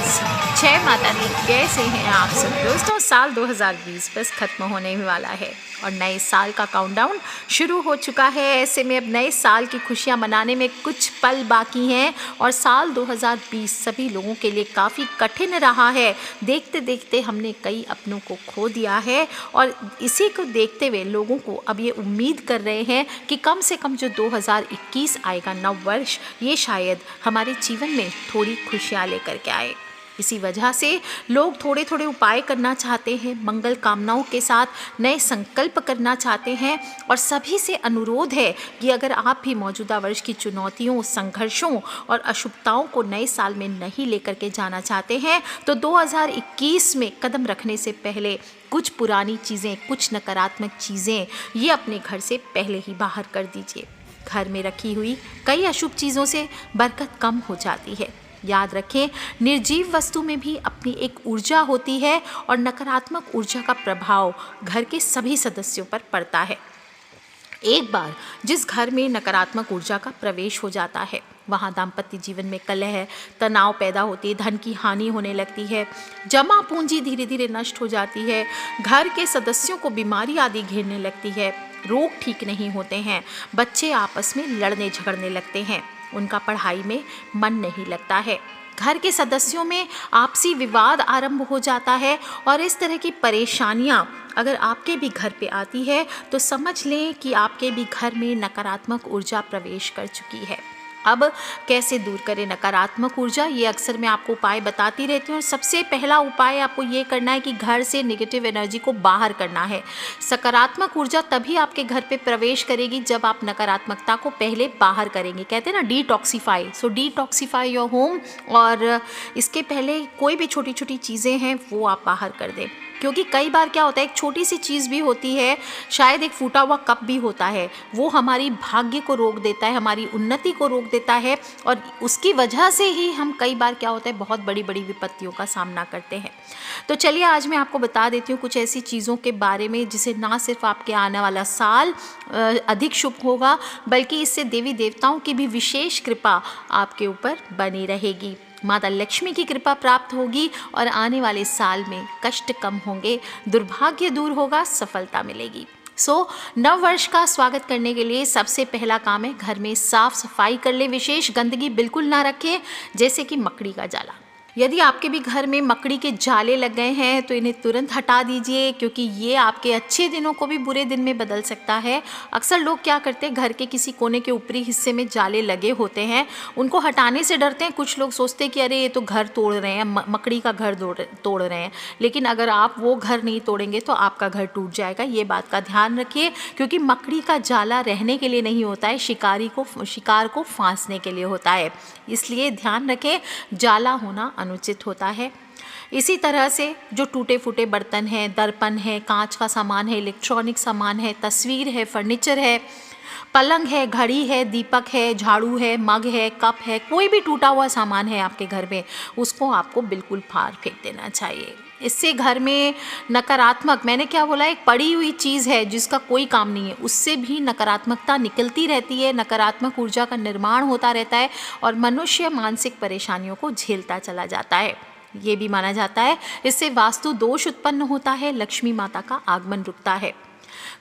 जय माता दी। कैसे हैं आप सब दोस्तों। साल 2020 बस खत्म होने ही वाला है और नए साल का काउंटडाउन शुरू हो चुका है। ऐसे में अब नए साल की खुशियां मनाने में कुछ पल बाकी हैं और साल 2020 सभी लोगों के लिए काफ़ी कठिन रहा है। देखते देखते हमने कई अपनों को खो दिया है और इसी को देखते हुए लोगों को अब ये उम्मीद कर रहे हैं कि कम से कम जो 2021 आएगा नव वर्ष, ये शायद हमारे जीवन में थोड़ी खुशियाँ लेकर के आए। इसी वजह से लोग थोड़े थोड़े उपाय करना चाहते हैं, मंगल कामनाओं के साथ नए संकल्प करना चाहते हैं और सभी से अनुरोध है कि अगर आप भी मौजूदा वर्ष की चुनौतियों, संघर्षों और अशुभताओं को नए साल में नहीं लेकर के जाना चाहते हैं तो 2021 में कदम रखने से पहले कुछ पुरानी चीज़ें, कुछ नकारात्मक चीज़ें ये अपने घर से पहले ही बाहर कर दीजिए। घर में रखी हुई कई अशुभ चीज़ों से बरकत कम हो जाती है। याद रखें, निर्जीव वस्तु में भी अपनी एक ऊर्जा होती है और नकारात्मक ऊर्जा का प्रभाव घर के सभी सदस्यों पर पड़ता है। एक बार जिस घर में नकारात्मक ऊर्जा का प्रवेश हो जाता है वहाँ दाम्पत्य जीवन में कलह, तनाव पैदा होती है, धन की हानि होने लगती है, जमा पूंजी धीरे धीरे नष्ट हो जाती है, घर के सदस्यों को बीमारी आदि घेरने लगती है, रोग ठीक नहीं होते हैं, बच्चे आपस में लड़ने झगड़ने लगते हैं, उनका पढ़ाई में मन नहीं लगता है, घर के सदस्यों में आपसी विवाद आरंभ हो जाता है और इस तरह की परेशानियां अगर आपके भी घर पे आती है तो समझ लें कि आपके भी घर में नकारात्मक ऊर्जा प्रवेश कर चुकी है। अब कैसे दूर करें नकारात्मक ऊर्जा, ये अक्सर मैं आपको उपाय बताती रहती हूँ और सबसे पहला उपाय आपको ये करना है कि घर से नेगेटिव एनर्जी को बाहर करना है। सकारात्मक ऊर्जा तभी आपके घर पे प्रवेश करेगी जब आप नकारात्मकता को पहले बाहर करेंगे। कहते हैं ना detoxify, so detoxify your home. और इसके पहले कोई भी छोटी छोटी चीज़ें हैं वो आप बाहर कर दें, क्योंकि कई बार क्या होता है, एक छोटी सी चीज़ भी होती है, शायद एक फूटा हुआ कप भी होता है, वो हमारी भाग्य को रोक देता है, हमारी उन्नति को रोक देता है और उसकी वजह से ही हम कई बार क्या होता है बहुत बड़ी बड़ी विपत्तियों का सामना करते हैं। तो चलिए आज मैं आपको बता देती हूँ कुछ ऐसी चीज़ों के बारे में जिससे ना सिर्फ आपके आने वाला साल अधिक शुभ होगा बल्कि इससे देवी देवताओं की भी विशेष कृपा आपके ऊपर बनी रहेगी। माता लक्ष्मी की कृपा प्राप्त होगी और आने वाले साल में कष्ट कम होंगे, दुर्भाग्य दूर होगा, सफलता मिलेगी। नव वर्ष का स्वागत करने के लिए सबसे पहला काम है घर में साफ सफाई कर ले। विशेष गंदगी बिल्कुल ना रखें, जैसे कि मकड़ी का जाला। यदि आपके भी घर में मकड़ी के जाले लग गए हैं तो इन्हें तुरंत हटा दीजिए, क्योंकि ये आपके अच्छे दिनों को भी बुरे दिन में बदल सकता है। अक्सर लोग क्या करते हैं, घर के किसी कोने के ऊपरी हिस्से में जाले लगे होते हैं, उनको हटाने से डरते हैं। कुछ लोग सोचते हैं कि अरे ये तो घर तोड़ रहे हैं, मकड़ी का घर तोड़ रहे हैं, लेकिन अगर आप वो घर नहीं तोड़ेंगे तो आपका घर टूट जाएगा। ये बात का ध्यान रखिए, क्योंकि मकड़ी का जाला रहने के लिए नहीं होता है, शिकार को फांसने के लिए होता है। इसलिए ध्यान रखें, जाला होना अनुचित होता है। इसी तरह से जो टूटे फूटे बर्तन हैं, दर्पण है, कांच का सामान है, इलेक्ट्रॉनिक सामान है, तस्वीर है, फर्नीचर है, पलंग है, घड़ी है, दीपक है, झाड़ू है, मग है, कप है, कोई भी टूटा हुआ सामान है आपके घर में, उसको आपको बिल्कुल फाड़ फेंक देना चाहिए। इससे घर में नकारात्मक, मैंने क्या बोला, एक पड़ी हुई चीज़ है जिसका कोई काम नहीं है, उससे भी नकारात्मकता निकलती रहती है, नकारात्मक ऊर्जा का निर्माण होता रहता है और मनुष्य मानसिक परेशानियों को झेलता चला जाता है। ये भी माना जाता है इससे वास्तु दोष उत्पन्न होता है, लक्ष्मी माता का आगमन रुकता है।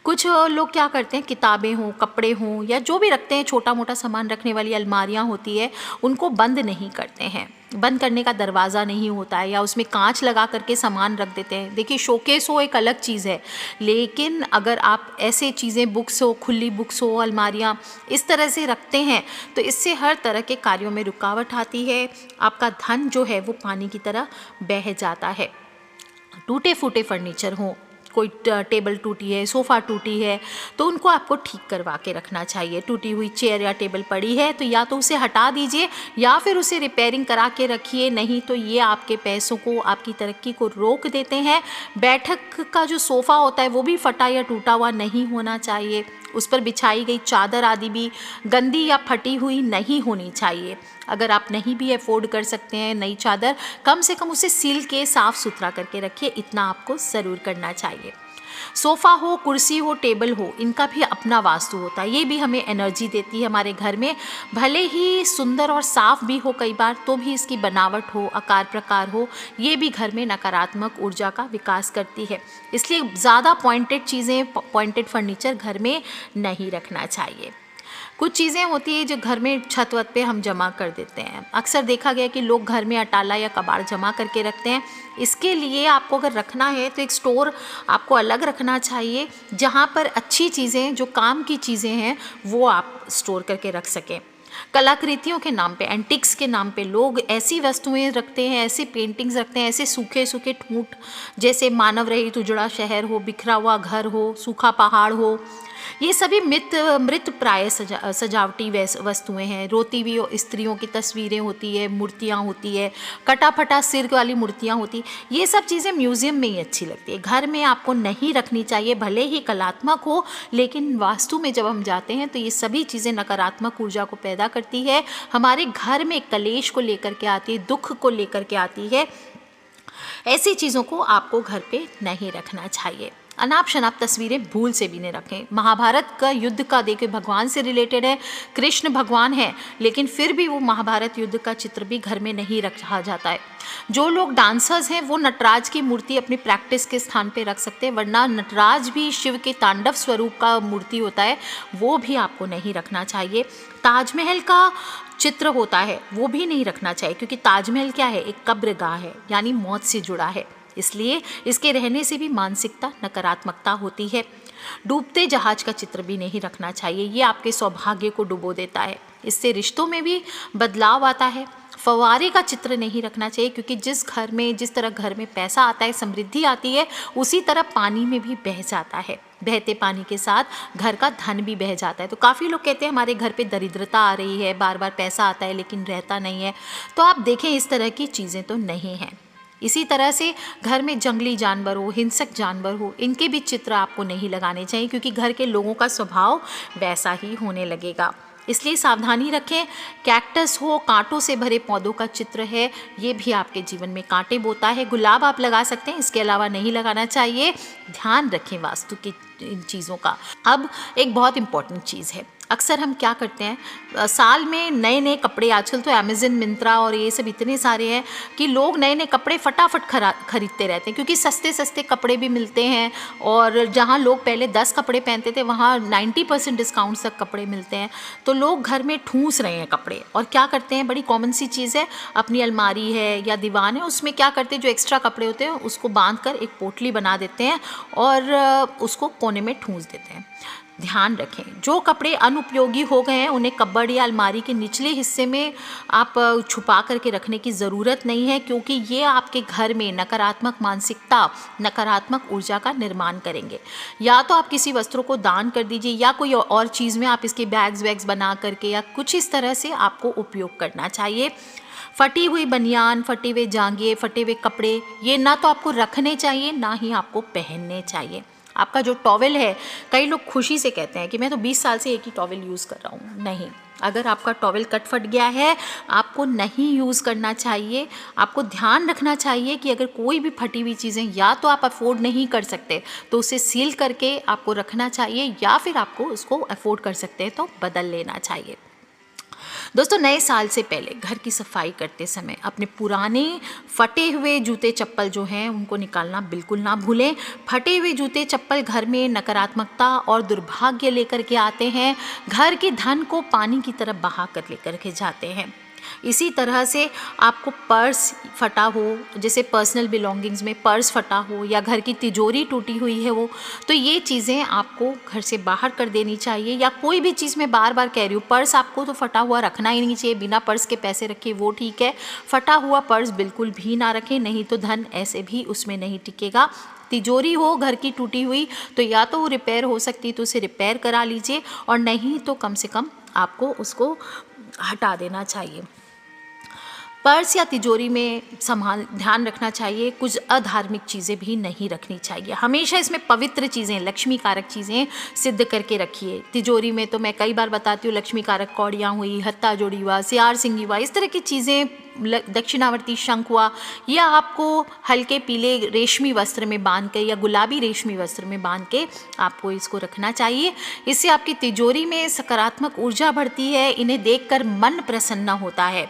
कुछ लोग क्या करते हैं, किताबें हों, कपड़े हों या जो भी रखते हैं, छोटा मोटा सामान रखने वाली अलमारियां होती है, उनको बंद नहीं करते हैं। बंद करने का दरवाज़ा नहीं होता है या उसमें कांच लगा करके सामान रख देते हैं। देखिए, शोकेस हो एक अलग चीज़ है, लेकिन अगर आप ऐसे चीज़ें, बुक्स हो, खुली बुक्स हो, अलमारियाँ इस तरह से रखते हैं तो इससे हर तरह के कार्यों में रुकावट आती है। आपका धन जो है वो पानी की तरह बह जाता है। टूटे फूटे फर्नीचर हों, कोई टेबल टूटी है, सोफ़ा टूटी है, तो उनको आपको ठीक करवा के रखना चाहिए। टूटी हुई चेयर या टेबल पड़ी है तो या तो उसे हटा दीजिए या फिर उसे रिपेयरिंग करा के रखिए, नहीं तो ये आपके पैसों को, आपकी तरक्की को रोक देते हैं। बैठक का जो सोफ़ा होता है वो भी फटा या टूटा हुआ नहीं होना चाहिए। उस पर बिछाई गई चादर आदि भी गंदी या फटी हुई नहीं होनी चाहिए। अगर आप नहीं भी अफोर्ड कर सकते हैं नई चादर, कम से कम उसे सील के साफ़ सुथरा करके रखिए, इतना आपको ज़रूर करना चाहिए। सोफ़ा हो, कुर्सी हो, टेबल हो, इनका भी अपना वास्तु होता है। ये भी हमें एनर्जी देती है हमारे घर में। भले ही सुंदर और साफ भी हो कई बार, तो भी इसकी बनावट हो, आकार प्रकार हो, ये भी घर में नकारात्मक ऊर्जा का विकास करती है। इसलिए ज़्यादा पॉइंटेड चीज़ें, पॉइंटेड फर्नीचर घर में नहीं रखना चाहिए। कुछ चीज़ें होती है जो घर में छत वत पे हम जमा कर देते हैं। अक्सर देखा गया कि लोग घर में अटाला या कबाड़ जमा करके रखते हैं। इसके लिए आपको अगर रखना है तो एक स्टोर आपको अलग रखना चाहिए, जहाँ पर अच्छी चीज़ें, जो काम की चीज़ें हैं, वो आप स्टोर करके रख सकें। कलाकृतियों के नाम पे, एंटिक्स के नाम पे लोग ऐसी वस्तुएं रखते हैं, ऐसे पेंटिंग्स रखते हैं, ऐसे सूखे सूखे ठूंठ, जैसे मानव रहित उजड़ा शहर हो, बिखरा हुआ घर हो, सूखा पहाड़ हो। ये सभी मृत प्राय सजावटी वस्तुएं हैं। रोती हुई स्त्रियों की तस्वीरें होती है, मूर्तियाँ होती है, कटा फटा सिर वाली मूर्तियाँ होती, ये सब चीज़ें म्यूज़ियम में ही अच्छी लगती है। घर में आपको नहीं रखनी चाहिए, भले ही कलात्मक हो, लेकिन वास्तु में जब हम जाते हैं तो ये सभी चीज़ें नकारात्मक ऊर्जा को पैदा करती है, हमारे घर में कलेश को लेकर के आती है, दुख को लेकर के आती है। ऐसी चीज़ों को आपको घर पे नहीं रखना चाहिए। अनाप शनाप तस्वीरें भूल से भी नहीं रखें। महाभारत का युद्ध का देखिए भगवान से रिलेटेड है, कृष्ण भगवान है, लेकिन फिर भी वो महाभारत युद्ध का चित्र भी घर में नहीं रखा जाता है। जो लोग डांसर्स हैं वो नटराज की मूर्ति अपनी प्रैक्टिस के स्थान पे रख सकते हैं, वरना नटराज भी शिव के तांडव स्वरूप का मूर्ति होता है, वो भी आपको नहीं रखना चाहिए। ताजमहल का चित्र होता है वो भी नहीं रखना चाहिए, क्योंकि ताजमहल क्या है, एक कब्रगाह है, यानी मौत से जुड़ा है। इसलिए इसके रहने से भी मानसिकता, नकारात्मकता होती है। डूबते जहाज का चित्र भी नहीं रखना चाहिए, ये आपके सौभाग्य को डुबो देता है, इससे रिश्तों में भी बदलाव आता है। फव्वारे का चित्र नहीं रखना चाहिए, क्योंकि जिस तरह घर में पैसा आता है, समृद्धि आती है, उसी तरह पानी में भी बह जाता है। बहते पानी के साथ घर का धन भी बह जाता है। तो काफ़ी लोग कहते हैं हमारे घर पे दरिद्रता आ रही है, बार बार पैसा आता है लेकिन रहता नहीं है। तो आप देखें, इस तरह की चीज़ें तो नहीं हैं। इसी तरह से घर में जंगली जानवर हो, हिंसक जानवर हो, इनके भी चित्र आपको नहीं लगाने चाहिए, क्योंकि घर के लोगों का स्वभाव वैसा ही होने लगेगा। इसलिए सावधानी रखें। कैक्टस हो, कांटों से भरे पौधों का चित्र है, ये भी आपके जीवन में कांटे बोता है। गुलाब आप लगा सकते हैं, इसके अलावा नहीं लगाना चाहिए। ध्यान रखें वास्तु की इन चीज़ों का। अब एक बहुत इम्पॉर्टेंट चीज़ है, अक्सर हम क्या करते हैं, साल में नए नए कपड़े, आजकल तो अमेज़न, मिंत्रा और ये सब इतने सारे हैं कि लोग नए नए कपड़े फटाफट खरीदते रहते हैं, क्योंकि सस्ते सस्ते कपड़े भी मिलते हैं। और जहाँ लोग पहले 10 कपड़े पहनते थे, वहाँ 90% डिस्काउंट तक कपड़े मिलते हैं। तो लोग घर में ठूंस रहे हैं कपड़े, और क्या करते हैं, बड़ी कॉमन सी चीज़ है, अपनी अलमारी है या दीवान है, उसमें क्या करते हैं, जो एक्स्ट्रा कपड़े होते हैं उसको बांध कर एक पोटली बना देते हैं और उसको कोने में ठूंस देते हैं। ध्यान रखें, जो कपड़े अनुपयोगी हो गए हैं उन्हें कबर्ड या अलमारी के निचले हिस्से में आप छुपा करके रखने की ज़रूरत नहीं है, क्योंकि ये आपके घर में नकारात्मक मानसिकता, नकारात्मक ऊर्जा का निर्माण करेंगे। या तो आप किसी वस्त्रों को दान कर दीजिए, या कोई और चीज़ में आप इसके बैग्स बना करके या कुछ इस तरह से आपको उपयोग करना चाहिए। फटी हुई बनियान, फटे हुए जांघे, फटे हुए कपड़े, ये ना तो आपको रखने चाहिए, ना ही आपको पहनने चाहिए। आपका जो टॉवेल है, कई लोग खुशी से कहते हैं कि मैं तो 20 साल से एक ही टॉवेल यूज़ कर रहा हूँ। नहीं, अगर आपका टॉवेल कट फट गया है, आपको नहीं यूज़ करना चाहिए। आपको ध्यान रखना चाहिए कि अगर कोई भी फटी हुई चीज़ें या तो आप अफोर्ड नहीं कर सकते तो उसे सील करके आपको रखना चाहिए, या फिर आपको उसको अफोर्ड कर सकते हैं तो बदल लेना चाहिए। दोस्तों, नए साल से पहले घर की सफाई करते समय अपने पुराने फटे हुए जूते चप्पल जो हैं उनको निकालना बिल्कुल ना भूलें। फटे हुए जूते चप्पल घर में नकारात्मकता और दुर्भाग्य लेकर के आते हैं, घर के धन को पानी की तरह बहा कर लेकर के जाते हैं। इसी तरह से आपको पर्स फटा हो, जैसे पर्सनल बिलोंगिंग्स में पर्स फटा हो या घर की तिजोरी टूटी हुई है वो, तो ये चीज़ें आपको घर से बाहर कर देनी चाहिए। या कोई भी चीज़ में बार बार कह रही हूँ, पर्स आपको तो फटा हुआ रखना ही नहीं चाहिए, बिना पर्स के पैसे रखे वो ठीक है, फटा हुआ पर्स बिल्कुल भी ना रखें, नहीं तो धन ऐसे भी उसमें नहीं टिकेगा। तिजोरी हो घर की टूटी हुई तो या तो वो रिपेयर हो सकती है तो उसे रिपेयर करा लीजिए, और नहीं तो कम से कम आपको उसको हटा देना चाहिए। पर्स या तिजोरी में ध्यान रखना चाहिए, कुछ अधार्मिक चीज़ें भी नहीं रखनी चाहिए। हमेशा इसमें पवित्र चीज़ें, लक्ष्मी कारक चीज़ें सिद्ध करके रखिए। तिजोरी में तो मैं कई बार बताती हूँ, लक्ष्मी कारक कौड़ियाँ हुई, हत्ता जोड़ी हुआ, सियार सिंगी हुआ, इस तरह की चीज़ें, दक्षिणावर्ती शंख हुआ, या आपको हल्के पीले रेशमी वस्त्र में बांध के या गुलाबी रेशमी वस्त्र में बांध के आपको इसको रखना चाहिए। इससे आपकी तिजोरी में सकारात्मक ऊर्जा बढ़ती है, इन्हें देखकर मन प्रसन्न होता है।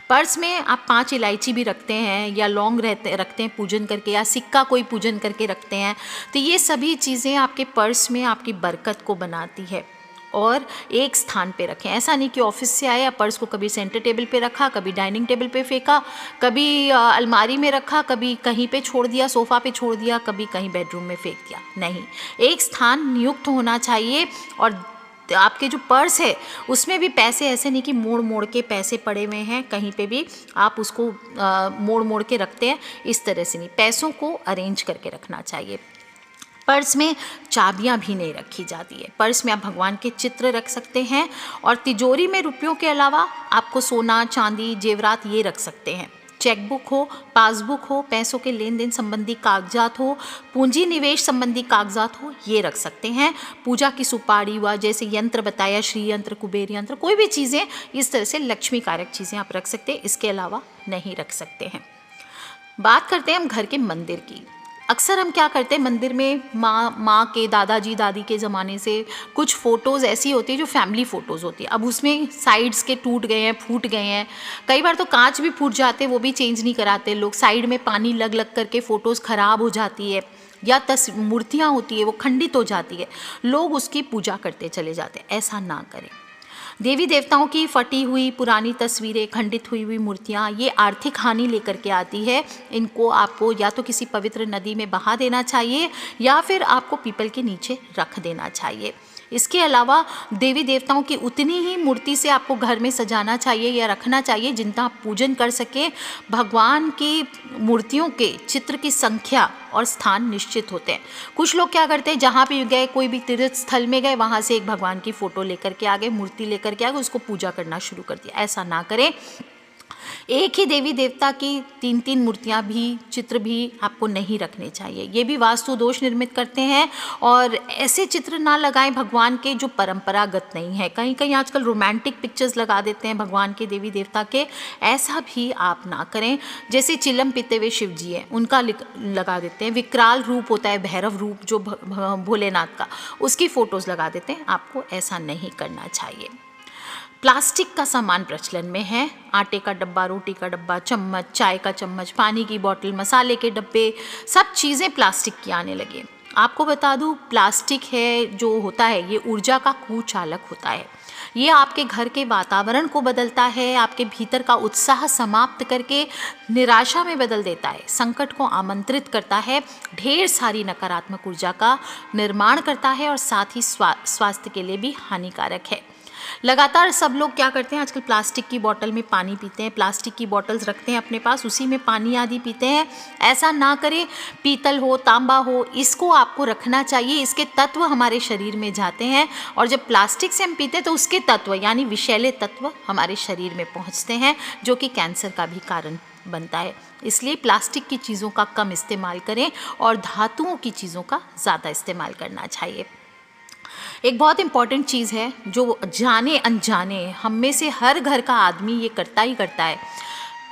पर्स में आप 5 इलायची भी रखते हैं या लौंग रखते हैं पूजन करके, या सिक्का कोई पूजन करके रखते हैं, तो ये सभी चीज़ें आपके पर्स में आपकी बरकत को बनाती है। और एक स्थान पे रखें, ऐसा नहीं कि ऑफिस से आया पर्स को कभी सेंटर टेबल पे रखा, कभी डाइनिंग टेबल पे फेंका, कभी अलमारी में रखा, कभी कहीं पे छोड़ दिया, सोफ़ा पे छोड़ दिया, कभी कहीं बेडरूम में फेंक दिया। नहीं, एक स्थान नियुक्त होना चाहिए। और आपके जो पर्स है उसमें भी पैसे ऐसे नहीं कि मोड़ मोड़ के पैसे पड़े हुए हैं, कहीं पे भी आप उसको मोड़ मोड़ के रखते हैं, इस तरह से नहीं, पैसों को अरेंज करके रखना चाहिए। पर्स में चाबियां भी नहीं रखी जाती है। पर्स में आप भगवान के चित्र रख सकते हैं। और तिजोरी में रुपयों के अलावा आपको सोना, चांदी, जेवरात ये रख सकते हैं। चेकबुक हो, पासबुक हो, पैसों के लेन देन संबंधी कागजात हो, पूंजी निवेश संबंधी कागजात हो, ये रख सकते हैं। पूजा की सुपारी हुआ, जैसे यंत्र बताया, श्री यंत्र, कुबेर यंत्र, कोई भी चीज़ें इस तरह से लक्ष्मी कारक चीज़ें आप रख सकते हैं, इसके अलावा नहीं रख सकते हैं। बात करते हैं हम घर के मंदिर की। अक्सर हम क्या करते हैं, मंदिर में माँ के, दादाजी दादी के ज़माने से कुछ फ़ोटोज़ ऐसी होती है जो फैमिली फ़ोटोज़ होती है। अब उसमें साइड्स के टूट गए हैं, फूट गए हैं, कई बार तो कांच भी फूट जाते हैं, वो भी चेंज नहीं कराते लोग। साइड में पानी लग लग करके फ़ोटोज़ ख़राब हो जाती है, या मूर्तियाँ होती है वो खंडित हो जाती है, लोग उसकी पूजा करते चले जाते हैं। ऐसा ना करें। देवी देवताओं की फटी हुई पुरानी तस्वीरें, खंडित हुई मूर्तियाँ, ये आर्थिक हानि लेकर के आती है। इनको आपको या तो किसी पवित्र नदी में बहा देना चाहिए, या फिर आपको पीपल के नीचे रख देना चाहिए। इसके अलावा देवी देवताओं की उतनी ही मूर्ति से आपको घर में सजाना चाहिए या रखना चाहिए जिनका आप पूजन कर सकें। भगवान की मूर्तियों के चित्र की संख्या और स्थान निश्चित होते हैं। कुछ लोग क्या करते हैं, जहाँ भी गए, कोई भी तीर्थ स्थल में गए, वहाँ से एक भगवान की फ़ोटो लेकर के आ गए, मूर्ति लेकर के आ गए, उसको पूजा करना शुरू कर दिया। ऐसा ना करें। एक ही देवी देवता की 3-3 मूर्तियाँ भी, चित्र भी आपको नहीं रखने चाहिए, ये भी वास्तु दोष निर्मित करते हैं। और ऐसे चित्र ना लगाएं भगवान के जो परंपरागत नहीं है। कहीं कहीं आजकल रोमांटिक पिक्चर्स लगा देते हैं भगवान के, देवी देवता के, ऐसा भी आप ना करें। जैसे चिलम पीते हुए शिव जी हैं, उनका लगा देते हैं। विकराल रूप होता है, भैरव रूप जो भोलेनाथ का, उसकी फ़ोटोज़ लगा देते हैं। आपको ऐसा नहीं करना चाहिए। प्लास्टिक का सामान प्रचलन में है। आटे का डब्बा, रोटी का डब्बा, चम्मच, चाय का चम्मच, पानी की बोतल, मसाले के डब्बे, सब चीज़ें प्लास्टिक की आने लगे। आपको बता दूं, प्लास्टिक है जो होता है, ये ऊर्जा का कुचालक होता है। ये आपके घर के वातावरण को बदलता है, आपके भीतर का उत्साह समाप्त करके निराशा में बदल देता है, संकट को आमंत्रित करता है, ढेर सारी नकारात्मक ऊर्जा का निर्माण करता है, और साथ ही स्वास्थ्य के लिए भी हानिकारक है। लगातार सब लोग क्या करते हैं, आजकल प्लास्टिक की बोतल में पानी पीते हैं, प्लास्टिक की बोतल्स रखते हैं अपने पास, उसी में पानी आदि पीते हैं। ऐसा ना करें। पीतल हो, तांबा हो, इसको आपको रखना चाहिए। इसके तत्व हमारे शरीर में जाते हैं, और जब प्लास्टिक से हम पीते हैं तो उसके तत्व यानी विषैले तत्व हमारे शरीर में पहुंचते हैं, जो कि कैंसर का भी कारण बनता है। इसलिए प्लास्टिक की चीज़ों का कम इस्तेमाल करें और धातुओं की चीज़ों का ज़्यादा इस्तेमाल करना चाहिए। एक बहुत इम्पॉर्टेंट चीज़ है जो जाने अनजाने हम में से हर घर का आदमी ये करता ही करता है।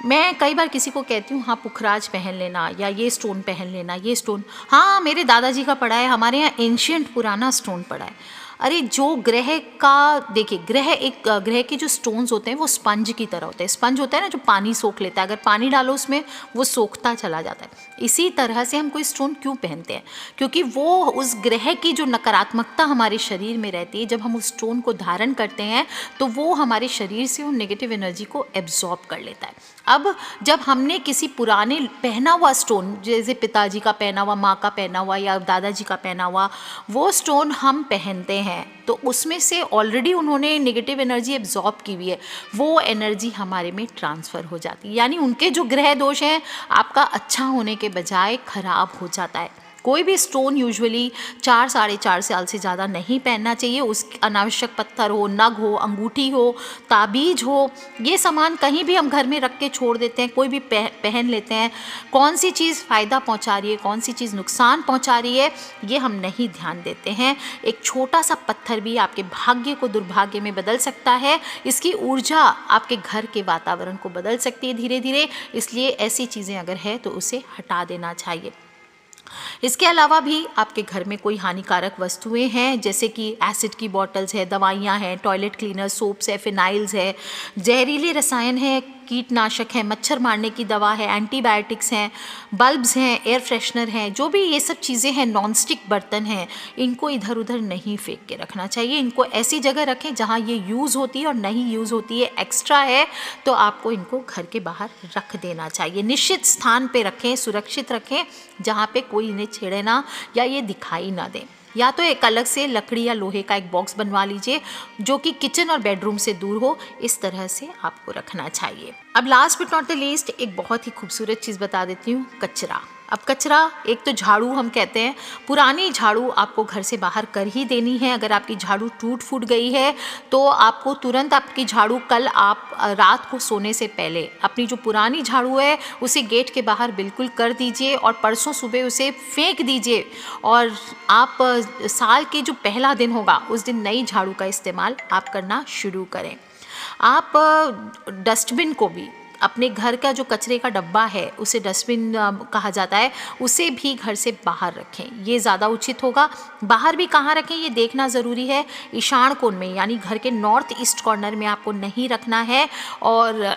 मैं कई बार किसी को कहती हूँ, हाँ पुखराज पहन लेना, या ये स्टोन पहन लेना, ये स्टोन, हाँ मेरे दादाजी का पड़ा है, हमारे यहाँ एंशियंट पुराना स्टोन पड़ा है। अरे जो ग्रह का, देखिए ग्रह के जो स्टोन्स होते हैं वो स्पंज की तरह होते हैं। स्पंज होता है ना जो पानी सोख लेता है, अगर पानी डालो उसमें वो सोखता चला जाता है। इसी तरह से हम कोई स्टोन क्यों पहनते हैं, क्योंकि वो उस ग्रह की जो नकारात्मकता हमारे शरीर में रहती है, जब हम उस स्टोन को धारण करते हैं तो वो हमारे शरीर से उन नेगेटिव एनर्जी को एब्जॉर्ब कर लेता है। अब जब हमने किसी पुराने पहना हुआ स्टोन, जैसे पिताजी का पहना हुआ, माँ का पहना हुआ, या दादाजी का पहना हुआ, वो स्टोन हम पहनते हैं, तो उसमें से ऑलरेडी उन्होंने नेगेटिव एनर्जी एब्जॉर्ब की हुई है, वो एनर्जी हमारे में ट्रांसफ़र हो जाती है। यानी उनके जो ग्रह दोष हैं, आपका अच्छा होने के बजाय खराब हो जाता है। कोई भी स्टोन यूजुअली 4 साढ़े 4 साल से ज़्यादा नहीं पहनना चाहिए। उस अनावश्यक पत्थर हो, नग हो, अंगूठी हो, ताबीज हो, ये सामान कहीं भी हम घर में रख के छोड़ देते हैं, कोई भी पहन लेते हैं। कौन सी चीज़ फ़ायदा पहुंचा रही है, कौन सी चीज़ नुकसान पहुंचा रही है, ये हम नहीं ध्यान देते हैं। एक छोटा सा पत्थर भी आपके भाग्य को दुर्भाग्य में बदल सकता है। इसकी ऊर्जा आपके घर के वातावरण को बदल सकती है धीरे धीरे, इसलिए ऐसी चीज़ें अगर है तो उसे हटा देना चाहिए। इसके अलावा भी आपके घर में कोई हानिकारक वस्तुएं हैं, जैसे कि एसिड की बॉटल्स है, दवाइयाँ हैं, टॉयलेट क्लीनर, सोप्स है, फिनाइल्स है, जहरीले रसायन है, कीटनाशक है, मच्छर मारने की दवा है, एंटीबायोटिक्स हैं, बल्ब्स हैं, एयर फ्रेशनर हैं, जो भी ये सब चीज़ें हैं, नॉनस्टिक बर्तन हैं, इनको इधर उधर नहीं फेंक के रखना चाहिए। इनको ऐसी जगह रखें जहाँ ये यूज़ होती है और नहीं यूज़ होती है, एक्स्ट्रा है तो आपको इनको घर के बाहर रख देना चाहिए। निश्चित स्थान पे रखें, सुरक्षित रखें, जहाँ पे कोई इन्हें छेड़े ना या ये दिखाई ना दें। या तो एक अलग से लकड़ी या लोहे का एक बॉक्स बनवा लीजिए जो कि किचन और बेडरूम से दूर हो, इस तरह से आपको रखना चाहिए। अब last but not the least एक बहुत ही खूबसूरत चीज़ बता देती हूँ, कचरा। अब कचरा, एक तो झाड़ू हम कहते हैं, पुरानी झाड़ू आपको घर से बाहर कर ही देनी है। अगर आपकी झाड़ू टूट फूट गई है तो आपको तुरंत आपकी झाड़ू, कल आप रात को सोने से पहले अपनी जो पुरानी झाड़ू है उसे गेट के बाहर बिल्कुल कर दीजिए और परसों सुबह उसे फेंक दीजिए। और आप साल के जो पहला दिन होगा उस दिन नई झाड़ू का इस्तेमाल आप करना शुरू करें। आप डस्टबिन को भी, अपने घर का जो कचरे का डब्बा है उसे डस्टबिन कहा जाता है, उसे भी घर से बाहर रखें, ये ज़्यादा उचित होगा। बाहर भी कहाँ रखें ये देखना ज़रूरी है। ईशान कोण में, यानी घर के नॉर्थ ईस्ट कॉर्नर में आपको नहीं रखना है, और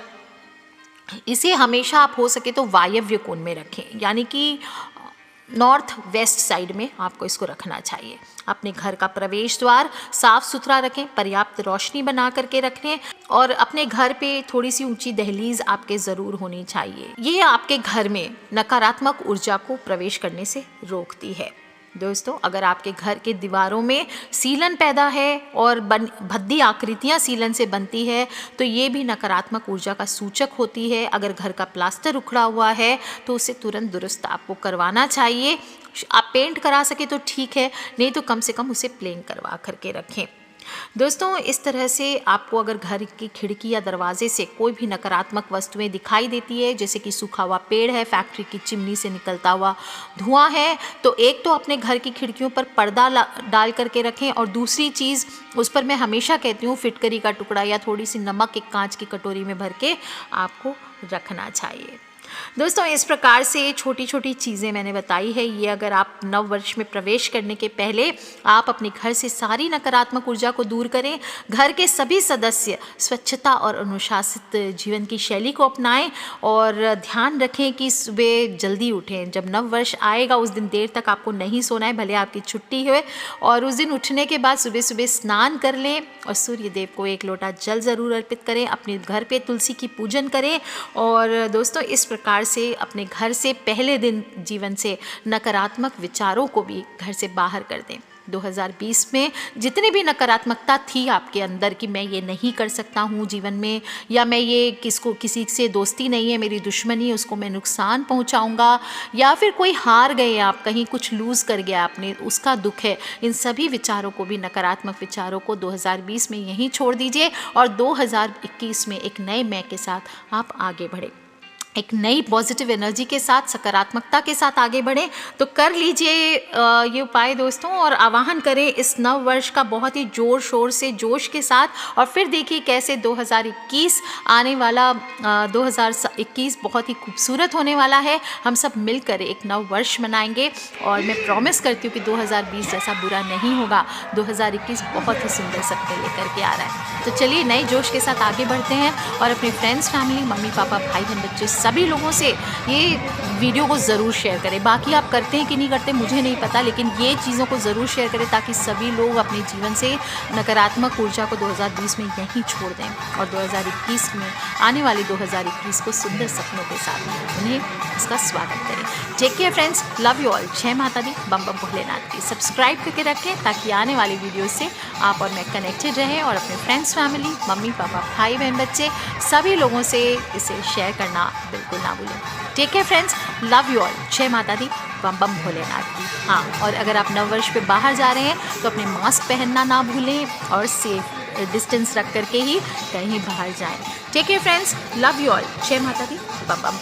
इसे हमेशा आप हो सके तो वायव्य कोण में रखें, यानी कि नॉर्थ वेस्ट साइड में आपको इसको रखना चाहिए। अपने घर का प्रवेश द्वार साफ सुथरा रखें, पर्याप्त रोशनी बना करके रखें, और अपने घर पे थोड़ी सी ऊंची दहलीज आपके ज़रूर होनी चाहिए। ये आपके घर में नकारात्मक ऊर्जा को प्रवेश करने से रोकती है। दोस्तों, अगर आपके घर के दीवारों में सीलन पैदा है और भद्दी आकृतियां सीलन से बनती है तो ये भी नकारात्मक ऊर्जा का सूचक होती है। अगर घर का प्लास्टर उखड़ा हुआ है तो उसे तुरंत दुरुस्त आपको करवाना चाहिए। आप पेंट करा सके तो ठीक है, नहीं तो कम से कम उसे प्लेन करवा करके रखें। दोस्तों, इस तरह से आपको अगर घर की खिड़की या दरवाजे से कोई भी नकारात्मक वस्तुएं दिखाई देती है, जैसे कि सूखा हुआ पेड़ है, फैक्ट्री की चिमनी से निकलता हुआ धुआं है, तो एक तो अपने घर की खिड़कियों पर पर्दा डाल करके रखें, और दूसरी चीज़ उस पर मैं हमेशा कहती हूँ फिटकरी का टुकड़ा या थोड़ी सी नमक एक कांच की कटोरी में भर के आपको रखना चाहिए। दोस्तों, इस प्रकार से छोटी छोटी चीज़ें मैंने बताई है, ये अगर आप नव वर्ष में प्रवेश करने के पहले आप अपने घर से सारी नकारात्मक ऊर्जा को दूर करें। घर के सभी सदस्य स्वच्छता और अनुशासित जीवन की शैली को अपनाएं, और ध्यान रखें कि सुबह जल्दी उठें। जब नव वर्ष आएगा उस दिन देर तक आपको नहीं सोना है, भले आपकी छुट्टी हो, और उस दिन उठने के बाद सुबह सुबह स्नान कर लें और सूर्य देव को एक लोटा जल ज़रूर अर्पित करें। अपने घर पे तुलसी की पूजन करें, और दोस्तों इस प्रकार से अपने घर से पहले दिन जीवन से नकारात्मक विचारों को भी घर से बाहर कर दें। 2020 में जितनी भी नकारात्मकता थी आपके अंदर कि मैं ये नहीं कर सकता हूँ जीवन में, या मैं ये किसी से दोस्ती नहीं है, मेरी दुश्मनी है, उसको मैं नुकसान पहुँचाऊँगा, या फिर कोई हार गए आप, कहीं कुछ लूज़ कर गया आपने, उसका दुख है, इन सभी विचारों को भी, नकारात्मक विचारों को 2020 में यहीं छोड़ दीजिए और 2021 में एक नए मैं के साथ आप आगे बढ़े, एक नई पॉजिटिव एनर्जी के साथ, सकारात्मकता के साथ आगे बढ़ें। तो कर लीजिए ये उपाय दोस्तों, और आवाहन करें इस नव वर्ष का बहुत ही जोर शोर से, जोश के साथ, और फिर देखिए कैसे 2021 आने वाला 2021 बहुत ही खूबसूरत होने वाला है। हम सब मिलकर एक नव वर्ष मनाएंगे, और मैं प्रॉमिस करती हूँ कि 2020 जैसा बुरा नहीं होगा। 2021 बहुत ही सुंदर सपने लेकर के आ रहा है। तो चलिए नए जोश के साथ आगे बढ़ते हैं, और अपने फ्रेंड्स, फैमिली, मम्मी पापा, भाई बहन, बच्चे, सभी लोगों से ये वीडियो को ज़रूर शेयर करें। बाकी आप करते हैं कि नहीं करते मुझे नहीं पता, लेकिन ये चीज़ों को ज़रूर शेयर करें ताकि सभी लोग अपने जीवन से नकारात्मक ऊर्जा को 2020 में यहीं छोड़ दें, और 2021 में आने वाले 2021 को सुंदर सपनों के साथ उन्हें इसका स्वागत करें। Take care friends, love you all, जय माता दी, बम बम भोलेनाथ की। सब्सक्राइब करके रखें ताकि आने वाली वीडियो से आप और मैं कनेक्टेड रहें, और अपने फ्रेंड्स, फैमिली, मम्मी पापा, भाई बहन, बच्चे, सभी लोगों से इसे शेयर करना बिल्कुल ना भूलें। Take care friends, love you all, जय माता दी, बम बम भोलेनाथ। हाँ, और अगर आप नववर्ष पे बाहर जा रहे हैं तो अपने मास्क पहनना ना भूलें और सेफ डिस्टेंस रख करके ही कहीं बाहर जाएं। Take care friends, love you all, जय माता दी, बम बम।